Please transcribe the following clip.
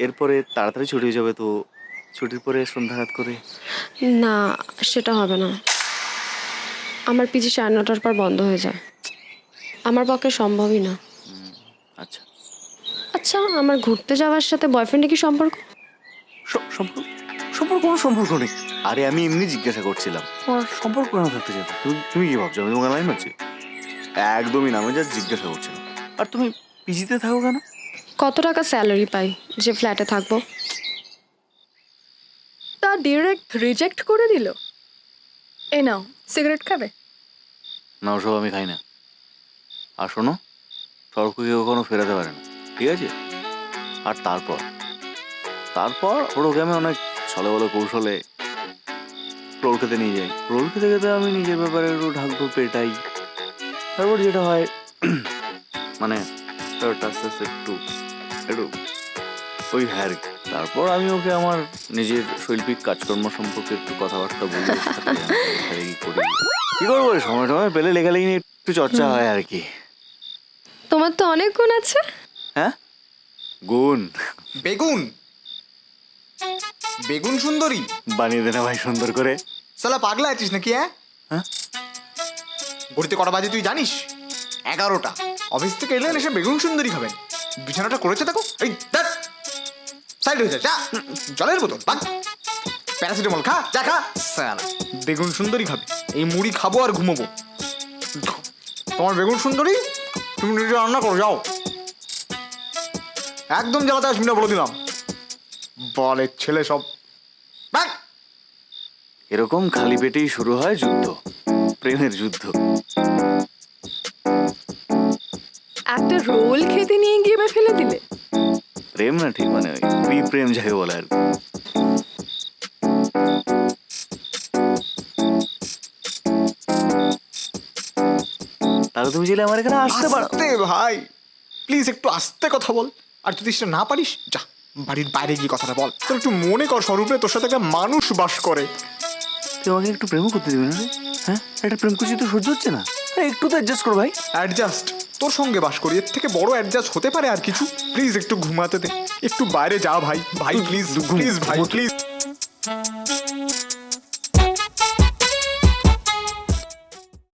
এরপরে তাড়াতাড়ি ছুটি হয়ে যাবে, তো ছুটির পরে সন্ধ্যাঘাত করে। না, সেটা হবে না। আমার পিজি 9:30টার পর বন্ধ হয়ে যায়। আমার পক্ষে সম্ভবই না। আচ্ছা, আচ্ছা, আমার ঘুরতে যাওয়ার সাথে বয়ফ্রেন্ডে কি সম্পর্ক? সম্পর্ক সম্পর্ক কোনো সম্পর্ক নেই। আরে আমি এমনি জিজ্ঞাসা করছিলাম, তোমার সম্পর্ক কেন থাকতে যাবে? তুমি কি ভাবছো আমি তোমাকে লাইন মারছি? একদমই না, আমি জাস্ট জিজ্ঞাসা করছিলাম। আর তুমি পিজিতে থাকো কেন? কত টাকা স্যালারি পাই যে ফ্ল্যাটে থাকবো? তা ডিরেক্ট রিজেক্ট করে দিল। এ নাও, সিগারেট খাবে? না, ওসব আমি খাই না। আর শোনো, সড়ককে কখনো ফেরাতে পারে না, ঠিক আছে? আর তারপর ওকে আমি অনেক ছলে বলে কৌশলে রোল খেতে নিয়ে যাই। রোল খেতে খেতে আমি নিজের ব্যাপারে একটু ঢাকঢুক পেটাই। তারপর যেটা হয় মানে ব্যাপারটা আস্তে আস্তে একটু একটু ওই হ্যাঁ আর কি। তারপর আমি ওকে আমার নিজের শৈল্পিক কাজকর্ম সম্পর্কে একটু কথাবার্তা বলি, ওর সাথে আমি লেখালেখি করি। কি করবো, সময় টময় পেলে লেখালেখি নিয়ে একটু চর্চা হয় আর কি। তোমার তো অনেক গুণ আছে। হ্যাঁ, গুণ বেগুন বেগুন সুন্দরী বানিয়ে দে না ভাই সুন্দর করে। সালা পাগলা আছিস নাকি? হ্যাঁ? ঘুরতে কটা বাজে তুই জানিস? 11টা। অফিস থেকে এলেন এসে বেগুন সুন্দরী খাবেন। বিছানাটা করেছে দেখো। এই দেখ, সাইড হয়ে যা, যা। জলের বোতল বাক, প্যারাসিটামল খা, যা খা। সালা বেগুন সুন্দরী খাবে, এই মুড়ি খাবো আর ঘুমোবো। তোমার বেগুন সুন্দরী তুমি নিজে রান্না করো, যাও। একদম জ্বালাতে আসবি না বলে দিলাম। বলে ছেলে সব। বাক। এরকম খালি পেটেই শুরু হয় যুদ্ধ, প্রেমের যুদ্ধ। একটা রোল খেতে নিয়ে গিয়ে ফেলে দিলে। প্রেম না, ঠিক মানে ওই প্রেম যাকে বলে আর কি। তাহলে তুমি চাইলে আমার এখানে আসতে পারো। আস্তে ভাই, প্লিজ একটু আস্তে কথা বল। আর যদি সেটা না পারিস, যা বাড়ির বাইরে গিয়ে কথাটা বল। তোর একটু মনে কর স্বরূপে তোর সাথে একটা মানুষ বাস করে। তুই আমাকে একটু প্রেমও করতে দিবি না রে? হ্যাঁ, একটা প্রেম কুচি তো সহ্য হচ্ছে না। আরে একটু তো অ্যাডজাস্ট কর ভাই। অ্যাডজাস্ট? তোর সঙ্গে বাস করি, এর থেকে বড় অ্যাডজাস্ট হতে পারে আর কিছু? প্লিজ একটু ঘুমাতে দে, একটু বাইরে যা ভাই। ভাই প্লিজ প্লিজ ভাই প্লিজ।